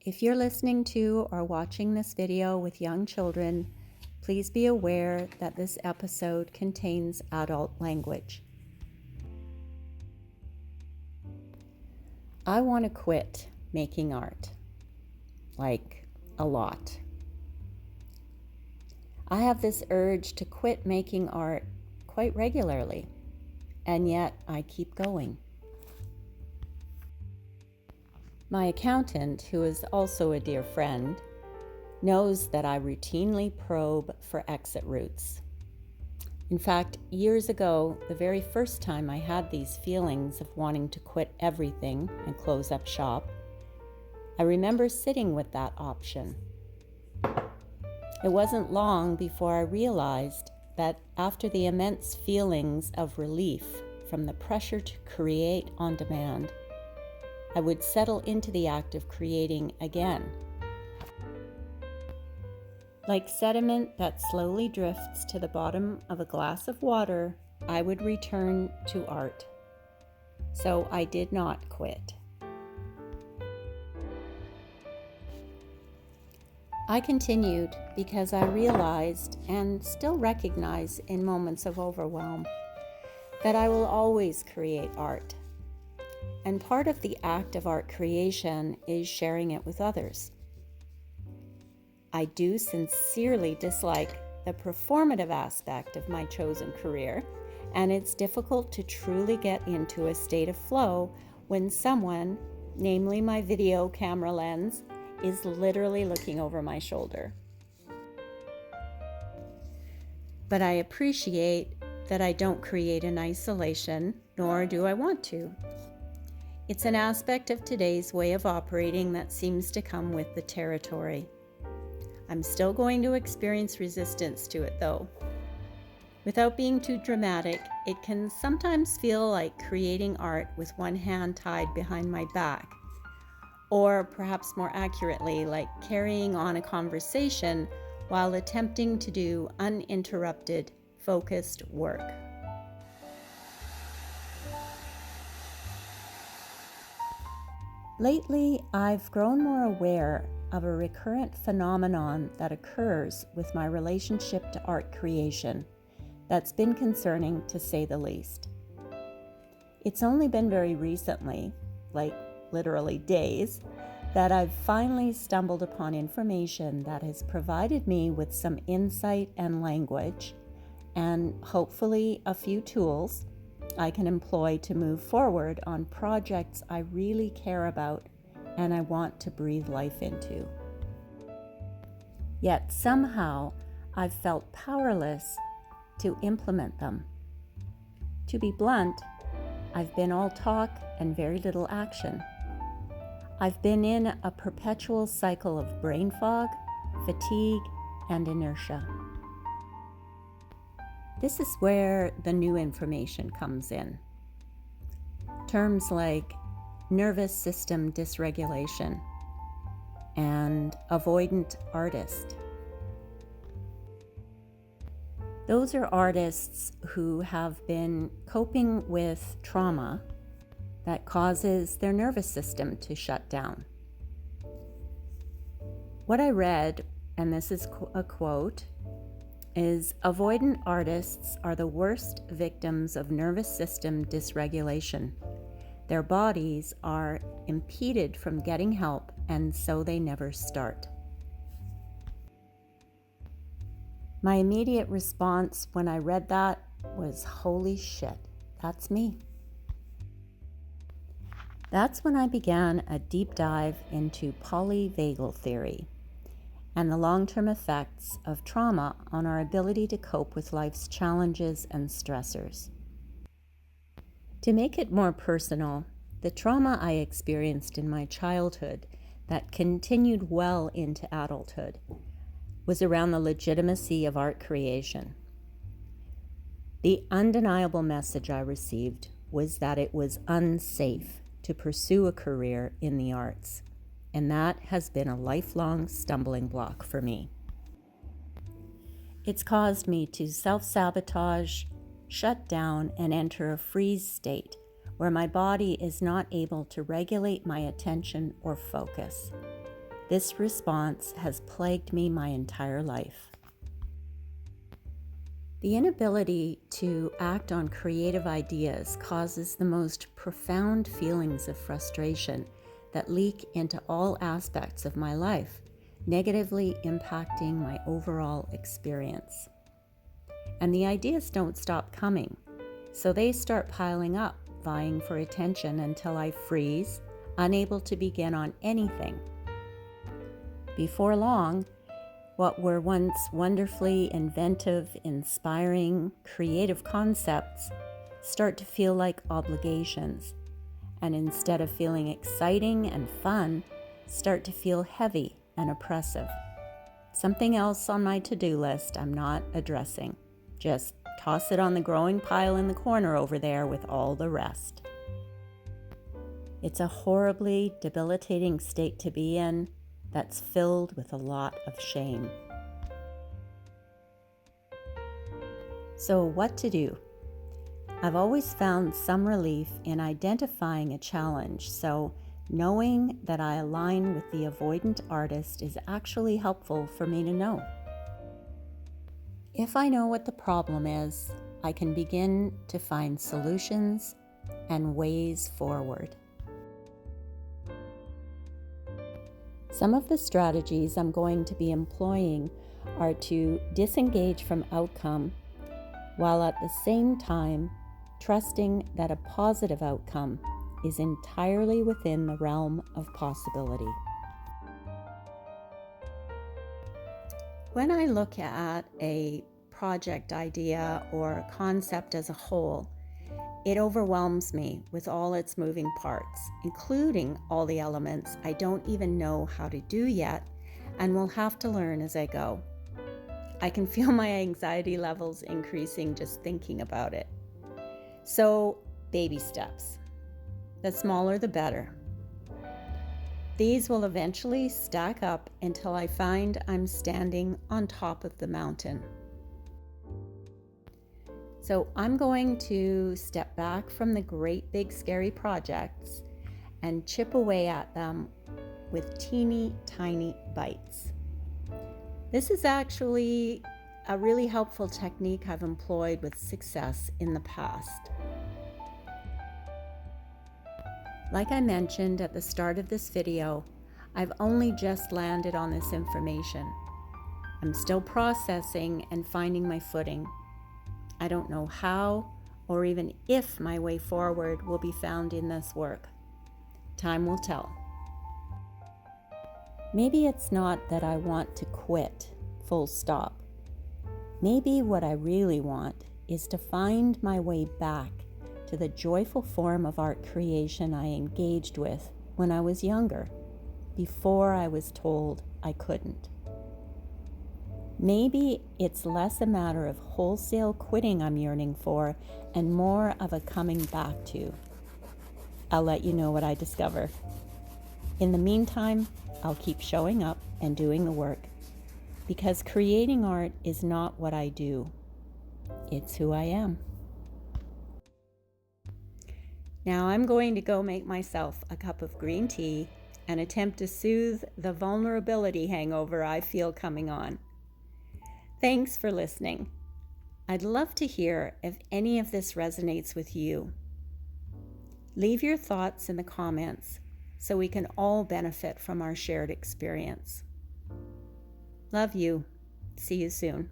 If you're listening to or watching this video with young children, please be aware that this episode contains adult language. I want to quit making art, like a lot. I have this urge to quit making art quite regularly, and yet I keep going. My accountant, who is also a dear friend, knows that I routinely probe for exit routes. In fact, years ago, the very first time I had these feelings of wanting to quit everything and close up shop, I remember sitting with that option. It wasn't long before I realized that after the immense feelings of relief from the pressure to create on demand, I would settle into the act of creating again. Like sediment that slowly drifts to the bottom of a glass of water, I would return to art. So I did not quit. I continued because I realized, and still recognize in moments of overwhelm, that I will always create art. And part of the act of art creation is sharing it with others. I do sincerely dislike the performative aspect of my chosen career, and it's difficult to truly get into a state of flow when someone, namely my video camera lens, is literally looking over my shoulder. But I appreciate that I don't create in isolation, nor do I want to. It's an aspect of today's way of operating that seems to come with the territory. I'm still going to experience resistance to it, though. Without being too dramatic, it can sometimes feel like creating art with one hand tied behind my back, or perhaps more accurately, like carrying on a conversation while attempting to do uninterrupted, focused work. Lately, I've grown more aware of a recurrent phenomenon that occurs with my relationship to art creation that's been concerning, to say the least. It's only been very recently, like literally days, that I've finally stumbled upon information that has provided me with some insight and language, and hopefully a few tools I can employ to move forward on projects I really care about and I want to breathe life into. Yet somehow I've felt powerless to implement them. To be blunt, I've been all talk and very little action. I've been in a perpetual cycle of brain fog, fatigue, and inertia. This is where the new information comes in. Terms like nervous system dysregulation and avoidant artist. Those are artists who have been coping with trauma that causes their nervous system to shut down. What I read, and this is a quote, is avoidant artists are the worst victims of nervous system dysregulation. Their bodies are impeded from getting help, and so they never start. My immediate response when I read that was, holy shit, that's me. That's when I began a deep dive into polyvagal theory and the long-term effects of trauma on our ability to cope with life's challenges and stressors. To make it more personal, the trauma I experienced in my childhood that continued well into adulthood was around the legitimacy of art creation. The undeniable message I received was that it was unsafe to pursue a career in the arts, and that has been a lifelong stumbling block for me. It's caused me to self-sabotage, shut down, and enter a freeze state where my body is not able to regulate my attention or focus. This response has plagued me my entire life. The inability to act on creative ideas causes the most profound feelings of frustration that leak into all aspects of my life, negatively impacting my overall experience. And the ideas don't stop coming, so they start piling up, vying for attention until I freeze, unable to begin on anything. Before long, what were once wonderfully inventive, inspiring, creative concepts start to feel like obligations, and instead of feeling exciting and fun, start to feel heavy and oppressive. Something else on my to-do list I'm not addressing. Just toss it on the growing pile in the corner over there with all the rest. It's a horribly debilitating state to be in that's filled with a lot of shame. So what to do? I've always found some relief in identifying a challenge, so knowing that I align with the avoidant artist is actually helpful for me to know. If I know what the problem is, I can begin to find solutions and ways forward. Some of the strategies I'm going to be employing are to disengage from outcome while at the same time trusting that a positive outcome is entirely within the realm of possibility. When I look at a project idea or a concept as a whole, it overwhelms me with all its moving parts, including all the elements I don't even know how to do yet and will have to learn as I go. I can feel my anxiety levels increasing just thinking about it. So, baby steps. The smaller the better. These will eventually stack up until I find I'm standing on top of the mountain. So I'm going to step back from the great big scary projects and chip away at them with teeny tiny bites. This is actually a really helpful technique I've employed with success in the past. Like I mentioned at the start of this video, I've only just landed on this information. I'm still processing and finding my footing. I don't know how or even if my way forward will be found in this work. Time will tell. Maybe it's not that I want to quit, full stop. Maybe what I really want is to find my way back to the joyful form of art creation I engaged with when I was younger, before I was told I couldn't. Maybe it's less a matter of wholesale quitting I'm yearning for and more of a coming back to. I'll let you know what I discover. In the meantime, I'll keep showing up and doing the work, because creating art is not what I do. It's who I am. Now I'm going to go make myself a cup of green tea and attempt to soothe the vulnerability hangover I feel coming on. Thanks for listening. I'd love to hear if any of this resonates with you. Leave your thoughts in the comments so we can all benefit from our shared experience. Love you. See you soon.